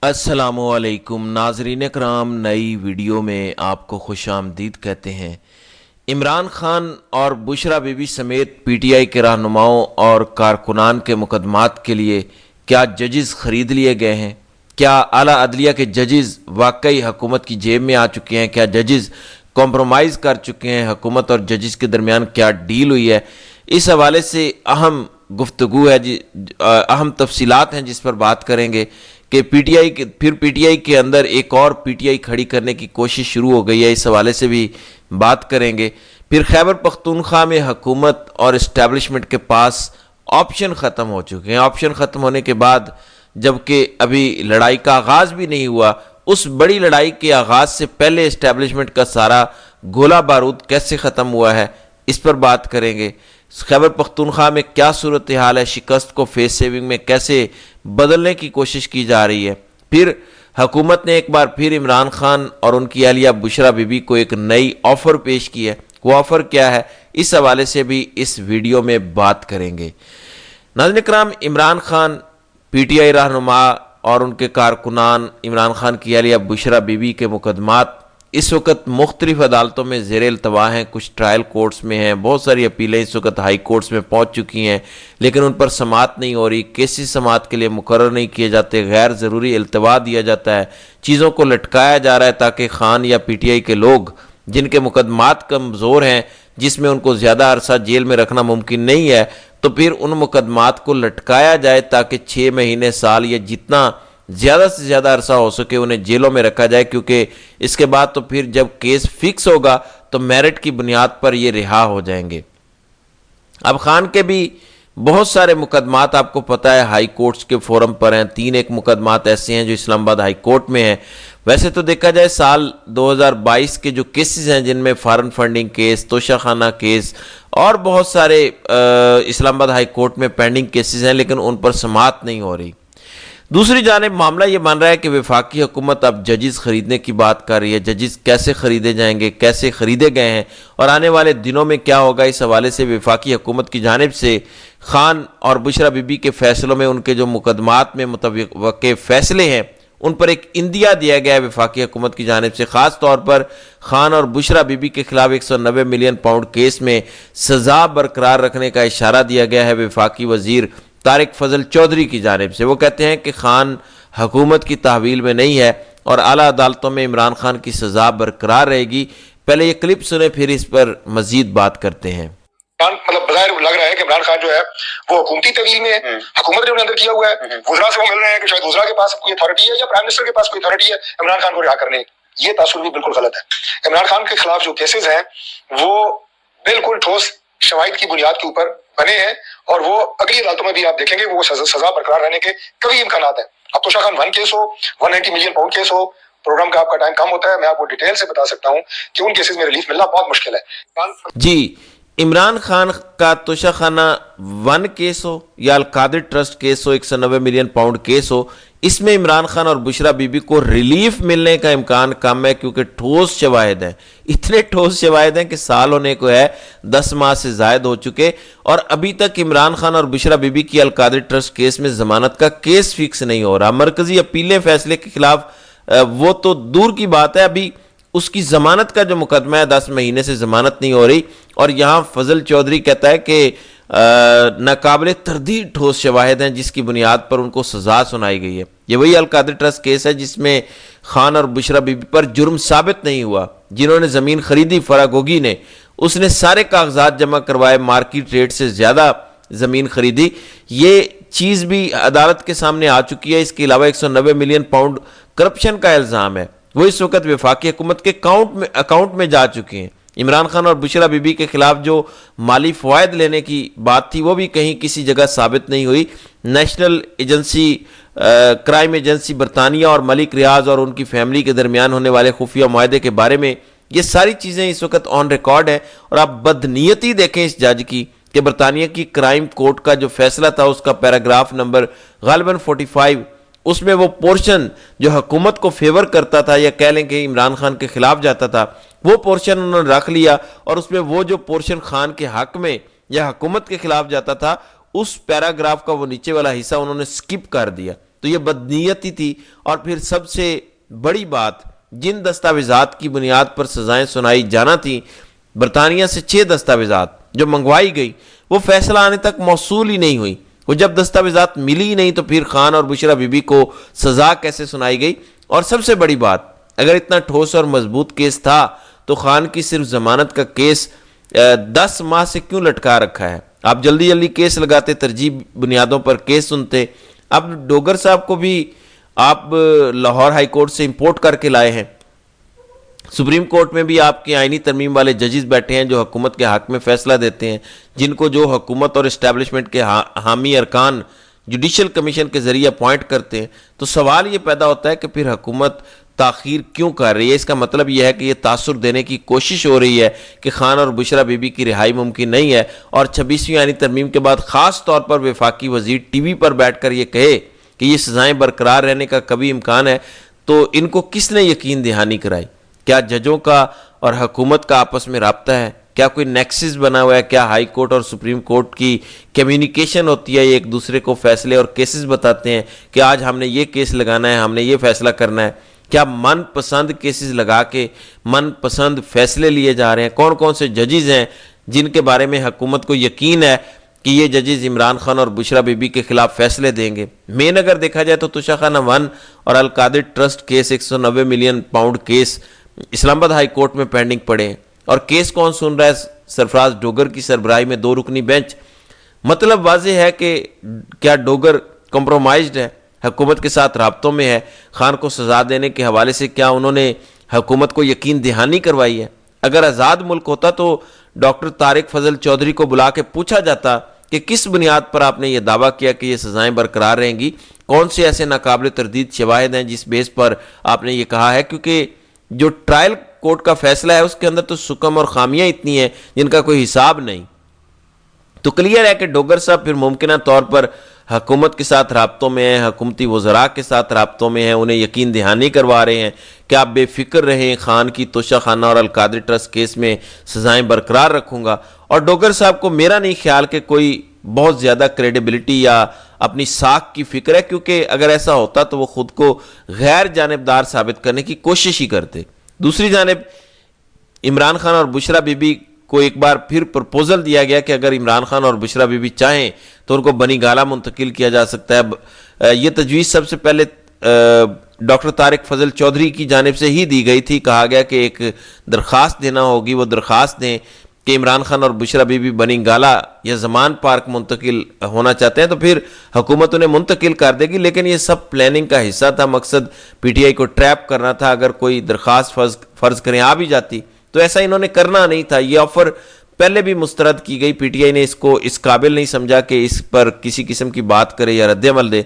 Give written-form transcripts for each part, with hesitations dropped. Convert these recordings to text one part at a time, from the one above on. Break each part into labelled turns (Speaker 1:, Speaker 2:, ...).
Speaker 1: السلام علیکم ناظرین کرام، نئی ویڈیو میں آپ کو خوش آمدید کہتے ہیں۔ عمران خان اور بشرا بی بی سمیت پی ٹی آئی کے رہنماؤں اور کارکنان کے مقدمات کے لیے کیا ججز خرید لیے گئے ہیں؟ کیا اعلیٰ عدلیہ کے ججز واقعی حکومت کی جیب میں آ چکے ہیں؟ کیا ججز کمپرومائز کر چکے ہیں؟ حکومت اور ججز کے درمیان کیا ڈیل ہوئی ہے؟ اس حوالے سے اہم گفتگو ہے، اہم تفصیلات ہیں جس پر بات کریں گے کہ پی ٹی آئی کے اندر ایک اور پی ٹی آئی کھڑی کرنے کی کوشش شروع ہو گئی ہے، اس حوالے سے بھی بات کریں گے۔ پھر خیبر پختونخوا میں حکومت اور اسٹیبلشمنٹ کے پاس آپشن ختم ہو چکے ہیں۔ آپشن ختم ہونے کے بعد جبکہ ابھی لڑائی کا آغاز بھی نہیں ہوا، اس بڑی لڑائی کے آغاز سے پہلے اسٹیبلشمنٹ کا سارا گولہ بارود کیسے ختم ہوا ہے، اس پر بات کریں گے۔ خیبر پختونخوا میں کیا صورتحال ہے، شکست کو فیس سیونگ میں کیسے بدلنے کی کوشش کی جا رہی ہے۔ پھر حکومت نے ایک بار پھر عمران خان اور ان کی اہلیہ بشرا بی بی کو ایک نئی آفر پیش کی ہے، وہ آفر کیا ہے، اس حوالے سے بھی اس ویڈیو میں بات کریں گے۔ ناظرین کرام، Imran Khan, P T I رہنما اور ان کے کارکنان، عمران خان کی اہلیہ بشرا بی بی کے مقدمات اس وقت مختلف عدالتوں میں زیر التوا ہیں، کچھ ٹرائل کورٹس میں ہیں، بہت ساری اپیلیں اس وقت ہائی کورٹس میں پہنچ چکی ہیں، لیکن ان پر سماعت نہیں ہو رہی، کیسز سماعت کے لیے مقرر نہیں کیے جاتے، غیر ضروری التوا دیا جاتا ہے، چیزوں کو لٹکایا جا رہا ہے تاکہ خان یا پی ٹی آئی کے لوگ جن کے مقدمات کمزور ہیں، جس میں ان کو زیادہ عرصہ جیل میں رکھنا ممکن نہیں ہے، تو پھر ان مقدمات کو لٹکایا جائے تاکہ 6 مہینے، سال یا جتنا زیادہ سے زیادہ عرصہ ہو سکے انہیں جیلوں میں رکھا جائے، کیونکہ اس کے بعد تو پھر جب کیس فکس ہوگا تو میرٹ کی بنیاد پر یہ رہا ہو جائیں گے۔ اب خان کے بھی بہت سارے مقدمات آپ کو پتہ ہے ہائی کورٹس کے فورم پر ہیں، 3 مقدمات ایسے ہیں جو اسلام آباد ہائی کورٹ میں ہیں۔ ویسے تو دیکھا جائے سال 2022 کے جو کیسز ہیں، جن میں فارن فنڈنگ کیس، توشہ خانہ کیس اور بہت سارے اسلام آباد ہائی کورٹ میں پینڈنگ کیسز ہیں، لیکن ان پر سماعت نہیں ہو رہی۔ دوسری جانب معاملہ یہ بن رہا ہے کہ وفاقی حکومت اب ججز خریدنے کی بات کر رہی ہے۔ ججز کیسے خریدے جائیں گے، کیسے خریدے گئے ہیں اور آنے والے دنوں میں کیا ہوگا، اس حوالے سے وفاقی حکومت کی جانب سے خان اور بشرا بی بی کے فیصلوں میں، ان کے جو مقدمات میں متوقع فیصلے ہیں، ان پر ایک اندیا دیا گیا ہے وفاقی حکومت کی جانب سے۔ خاص طور پر خان اور بشرا بی بی کے خلاف 190 ملین پاؤنڈ کیس میں سزا برقرار رکھنے کا اشارہ دیا گیا ہے وفاقی وزیر طارق فضل چودھری کی جانب سے۔ وہ کہتے ہیں کہ خان حکومت کی تحویل میں نہیں ہے اور اعلیٰ عدالتوں میں عمران خان کی سزا برقرار رہے گی۔ پہلے یہ کلپ سنیں، پھر اس پر مزید بات کرتے ہیں۔
Speaker 2: مطلب بظاہر لگ رہا ہے کہ عمران خان جو ہے وہ حکومتی طویل میں ہے، حکومت نے انہیں اندر کیا ہوا ہے، وزراء سے وہ مل رہے ہیں کہ شاید وزراء کے پاس کوئی اتھارٹی ہے یا پرائم منسٹر کے پاس کوئی اتھارٹی ہے عمران خان کو رہا کرنے کی۔ یہ تاثر بھی بالکل غلط ہے۔ عمران خان کے خلاف جو کیسز ہیں وہ بالکل ٹھوس شواہد کی بنیاد کے اوپر بنے ہیں، اور وہ اگلی عدالتوں میں بھی آپ دیکھیں گے وہ سزا برقرار رہنے کے کبھی امکانات ہیں۔ اب توشہ خان 1 کیس ہو، 190 ملین پاؤنڈ کیس ہو، پروگرام کا آپ کا ٹائم کم ہوتا ہے، میں آپ کو ڈیٹیل سے بتا سکتا ہوں کہ ان کیسز میں ریلیف ملنا بہت مشکل ہے۔
Speaker 1: جی، عمران خان کا توشہ خانہ 1 کیس ہو یا القادر ٹرسٹ کیس ہو، 190 ملین پاؤنڈ کیس ہو، اس میں عمران خان اور بشرا بی بی کو ریلیف ملنے کا امکان کم ہے، کیونکہ ٹھوس شواہد ہیں، اتنے ٹھوس شواہد ہیں کہ سال ہونے کو ہے، 10 ماہ سے زائد ہو چکے، اور ابھی تک عمران خان اور بشرا بی بی کی القادر ٹرسٹ کیس میں ضمانت کا کیس فکس نہیں ہو رہا۔ مرکزی اپیلیں فیصلے کے خلاف وہ تو دور کی بات ہے، ابھی اس کی ضمانت کا جو مقدمہ ہے 10 مہینے سے ضمانت نہیں ہو رہی، اور یہاں فضل چودھری کہتا ہے کہ ناقابل تردید ٹھوس شواہد ہیں جس کی بنیاد پر ان کو سزا سنائی گئی ہے۔ یہ وہی القادر ٹرسٹ کیس ہے جس میں خان اور بشرا بی بی پر جرم ثابت نہیں ہوا۔ جنہوں نے زمین خریدی، فراگوگی نے، اس نے سارے کاغذات جمع کروائے، مارکیٹ ریٹ سے زیادہ زمین خریدی، یہ چیز بھی عدالت کے سامنے آ چکی ہے۔ اس کے علاوہ 190 ملین پاؤنڈ کرپشن کا الزام ہے، وہ اس وقت وفاقی حکومت کے اکاؤنٹ میں جا چکے ہیں۔ عمران خان اور بشرا بی بی کے خلاف جو مالی فوائد لینے کی بات تھی وہ بھی کہیں کسی جگہ ثابت نہیں ہوئی۔ نیشنل ایجنسی، کرائم ایجنسی برطانیہ اور ملک ریاض اور ان کی فیملی کے درمیان ہونے والے خفیہ معاہدے کے بارے میں یہ ساری چیزیں اس وقت آن ریکارڈ ہیں، اور آپ بدنیتی دیکھیں اس جج کی کہ برطانیہ کی کرائم کورٹ کا جو فیصلہ تھا، اس کا پیراگراف نمبر غالباً 45، اس میں وہ پورشن جو حکومت کو فیور کرتا تھا یا کہہ لیں کہ عمران خان کے خلاف جاتا تھا، وہ پورشن انہوں نے رکھ لیا، اور اس میں وہ جو پورشن خان کے حق میں یا حکومت کے خلاف جاتا تھا، اس پیراگراف کا وہ نیچے والا حصہ انہوں نے سکپ کر دیا۔ تو یہ بدنیتی تھی۔ اور پھر سب سے بڑی بات، جن دستاویزات کی بنیاد پر سزائیں سنائی جانا تھیں، برطانیہ سے 6 دستاویزات جو منگوائی گئی، وہ فیصلہ آنے تک موصول ہی نہیں ہوئی۔ وہ جب دستاویزات ملی ہی نہیں تو پھر خان اور بشرا بی بی کو سزا کیسے سنائی گئی؟ اور سب سے بڑی بات، اگر اتنا ٹھوس اور مضبوط کیس تھا تو خان کی صرف ضمانت کا کیس 10 ماہ سے کیوں لٹکا رکھا ہے؟ آپ جلدی جلدی کیس لگاتے، ترجیح بنیادوں پر کیس سنتے۔ اب ڈوگر صاحب کو بھی آپ لاہور ہائی کورٹ سے امپورٹ کر کے لائے ہیں۔ سپریم کورٹ میں بھی آپ کے آئینی ترمیم والے ججز بیٹھے ہیں جو حکومت کے حق میں فیصلہ دیتے ہیں، جن کو جو حکومت اور اسٹیبلشمنٹ کے حامی ارکان جوڈیشل کمیشن کے ذریعے اپوائنٹ کرتے ہیں۔ تو سوال یہ پیدا ہوتا ہے کہ پھر حکومت تاخیر کیوں کر رہی ہے؟ اس کا مطلب یہ ہے کہ یہ تاثر دینے کی کوشش ہو رہی ہے کہ خان اور بشرا بی بی کی رہائی ممکن نہیں ہے، اور 26ویں آئینی ترمیم کے بعد خاص طور پر وفاقی وزیر ٹی وی پر بیٹھ کر یہ کہے کہ یہ سزائیں برقرار رہنے کا کبھی امکان ہے، تو ان کو کس نے یقین دہانی کرائی؟ کیا ججوں کا اور حکومت کا آپس میں رابطہ ہے؟ کیا کوئی نیکسس بنا ہوا ہے؟ کیا ہائی کورٹ اور سپریم کورٹ کی کمیونیکیشن ہوتی ہے؟ یہ ایک دوسرے کو فیصلے اور کیسز بتاتے ہیں کہ آج ہم نے یہ کیس لگانا ہے، ہم نے یہ فیصلہ کرنا ہے؟ کیا من پسند کیسز لگا کے من پسند فیصلے لیے جا رہے ہیں؟ کون کون سے ججز ہیں جن کے بارے میں حکومت کو یقین ہے کہ یہ ججز عمران خان اور بشرا بی بی کے خلاف فیصلے دیں گے؟ مین اگر دیکھا جائے تو توشہ خانہ 1 اور Al-Qadir trust case 190 million pound case Islamabad high court میں پینڈنگ پڑے ہیں، اور کیس کون سن رہا ہے؟ سرفراز ڈوگر کی سربراہی میں 2 رکنی بینچ۔ مطلب واضح ہے کہ کیا ڈوگر کمپرومائزڈ ہے، حکومت کے ساتھ رابطوں میں ہے؟ خان کو سزا دینے کے حوالے سے کیا انہوں نے حکومت کو یقین دہانی کروائی ہے؟ اگر آزاد ملک ہوتا تو ڈاکٹر طارق فضل چودھری کو بلا کے پوچھا جاتا کہ کس بنیاد پر آپ نے یہ دعویٰ کیا کہ یہ سزائیں برقرار رہیں گی؟ کون سے ایسے ناقابل تردید شواہد ہیں جس بیس پر آپ نے یہ کہا ہے؟ کیونکہ جو ٹرائل کورٹ کا فیصلہ ہے اس کے اندر تو سکم اور خامیاں اتنی ہیں جن کا کوئی حساب نہیں۔ تو کلیئر ہے کہ ڈوگر صاحب پھر ممکنہ طور پر حکومت کے ساتھ رابطوں میں ہیں، حکومتی وزراء کے ساتھ رابطوں میں ہیں، انہیں یقین دہانی کروا رہے ہیں کہ آپ بے فکر رہیں، خان کی توشہ خانہ اور القادر ٹرسٹ کیس میں سزائیں برقرار رکھوں گا۔ اور ڈوگر صاحب کو میرا نہیں خیال کہ کوئی بہت زیادہ کریڈیبلٹی یا اپنی ساکھ کی فکر ہے، کیونکہ اگر ایسا ہوتا تو وہ خود کو غیر جانبدار ثابت کرنے کی کوشش ہی کرتے۔ دوسری جانب عمران خان اور بشرا بی بی کو ایک بار پھر پرپوزل دیا گیا کہ اگر عمران خان اور بشرا بی بی چاہیں تو ان کو بنی گالہ منتقل کیا جا سکتا ہے۔ یہ تجویز سب سے پہلے ڈاکٹر طارق فضل چودھری کی جانب سے ہی دی گئی تھی۔ کہا گیا کہ ایک درخواست دینا ہوگی، وہ درخواست دیں کہ عمران خان اور بشرا بی بی بنی گالہ یا زمان پارک منتقل ہونا چاہتے ہیں، تو پھر حکومت انہیں منتقل کر دے گی۔ لیکن یہ سب پلاننگ کا حصہ تھا، مقصد پی ٹی آئی کو ٹریپ کرنا تھا۔ اگر کوئی درخواست فرض کریں آ بھی جاتی تو ایسا انہوں نے کرنا نہیں تھا۔ یہ آفر پہلے بھی مسترد کی گئی، پی ٹی آئی نے اس کو اس قابل نہیں سمجھا کہ اس پر کسی قسم کی بات کرے یا رد عمل دے۔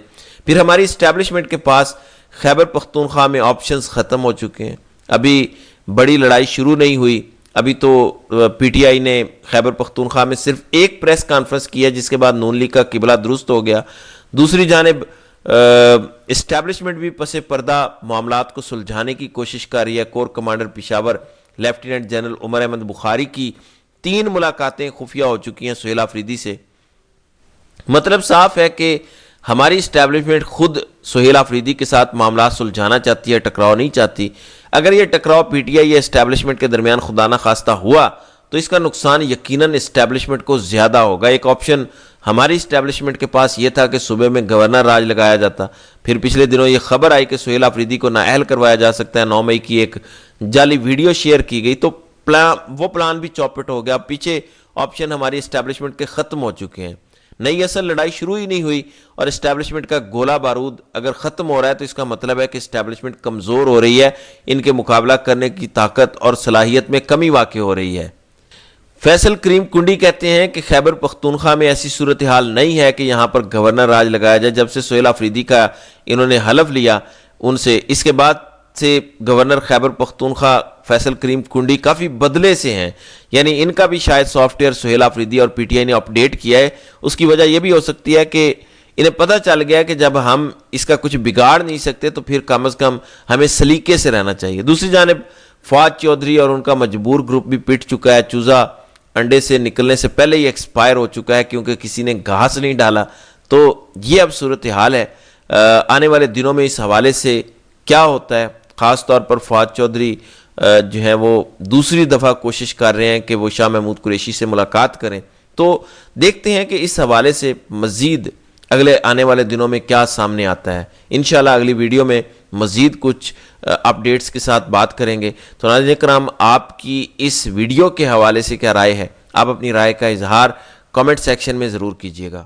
Speaker 1: پھر ہماری اسٹیبلشمنٹ کے پاس خیبر پختونخوا میں آپشنز ختم ہو چکے ہیں، ابھی بڑی لڑائی شروع نہیں ہوئی۔ ابھی تو پی ٹی آئی نے خیبر پختونخوا میں صرف ایک پریس کانفرنس کی ہے، جس کے بعد نون لیگ کا قبلہ درست ہو گیا۔ دوسری جانب اسٹیبلشمنٹ بھی پس پردہ معاملات کو سلجھانے کی کوشش کر رہی ہے۔ Corps commander Peshawar lieutenant general Umar Ahmed Bukhari کی 3 ملاقاتیں خفیہ ہو چکی ہیں سہیل آفریدی سے۔ مطلب صاف ہے کہ ہماری اسٹیبلشمنٹ خود سہیل آفریدی کے ساتھ معاملات سلجھانا چاہتی ہے، ٹکراؤ نہیں چاہتی۔ اگر یہ ٹکراؤ پی ٹی آئی یا اسٹیبلشمنٹ کے درمیان خدا نہ خواستہ ہوا تو اس کا نقصان یقیناً اسٹیبلشمنٹ کو زیادہ ہوگا۔ ایک آپشن ہماری اسٹیبلشمنٹ کے پاس یہ تھا کہ صوبے میں گورنر راج لگایا جاتا، پھر پچھلے دنوں یہ خبر آئی کہ سہیل آفریدی کو نااہل کروایا جا سکتا ہے۔ 9 مئی کی ایک جعلی ویڈیو شیئر کی گئی تو وہ پلان بھی چوپٹ ہو گیا۔ پیچھے آپشن ہماری اسٹیبلشمنٹ کے ختم ہو چکے ہیں۔ نئی اصل لڑائی شروع ہی نہیں ہوئی اور اسٹیبلشمنٹ کا گولہ بارود اگر ختم ہو رہا ہے تو اس کا مطلب ہے کہ اسٹیبلشمنٹ کمزور ہو رہی ہے، ان کے مقابلہ کرنے کی طاقت اور صلاحیت میں کمی واقع ہو رہی ہے۔ فیصل کریم کنڈی کہتے ہیں کہ خیبر پختونخوا میں ایسی صورتحال نہیں ہے کہ یہاں پر گورنر راج لگایا جائے۔ جب سے سہیل آفریدی کا انہوں نے حلف لیا ان سے، اس کے بعد سے گورنر خیبر پختونخوا فیصل کریم کنڈی کافی بدلے سے ہیں، یعنی ان کا بھی شاید سافٹ ویئر سہیل آفریدی اور پی ٹی آئی نے اپڈیٹ کیا ہے۔ اس کی وجہ یہ بھی ہو سکتی ہے کہ انہیں پتہ چل گیا کہ جب ہم اس کا کچھ بگاڑ نہیں سکتے تو پھر کم از کم ہمیں سلیقے سے رہنا چاہیے۔ دوسری جانب فواد چودھری اور ان کا مجبور گروپ بھی پٹ چکا ہے۔ چوزہ انڈے سے نکلنے سے پہلے ہی ایکسپائر ہو چکا ہے کیونکہ کسی نے گھاس نہیں ڈالا۔ تو یہ اب صورتحال ہے۔ آنے والے دنوں میں اس حوالے سے کیا ہوتا ہے. خاص طور پر فواد چودھری جو ہیں وہ دوسری دفعہ کوشش کر رہے ہیں کہ وہ شاہ محمود قریشی سے ملاقات کریں. تو دیکھتے ہیں کہ اس حوالے سے مزید اگلے آنے والے دنوں میں کیا سامنے آتا ہے. انشاءاللہ اگلی ویڈیو میں مزید کچھ اپڈیٹس کے ساتھ بات کریں گے. تو ناظرین کرام، آپ کی اس ویڈیو کے حوالے سے کیا رائے ہے؟ آپ اپنی رائے کا اظہار کامنٹ سیکشن میں ضرور کیجیے گا.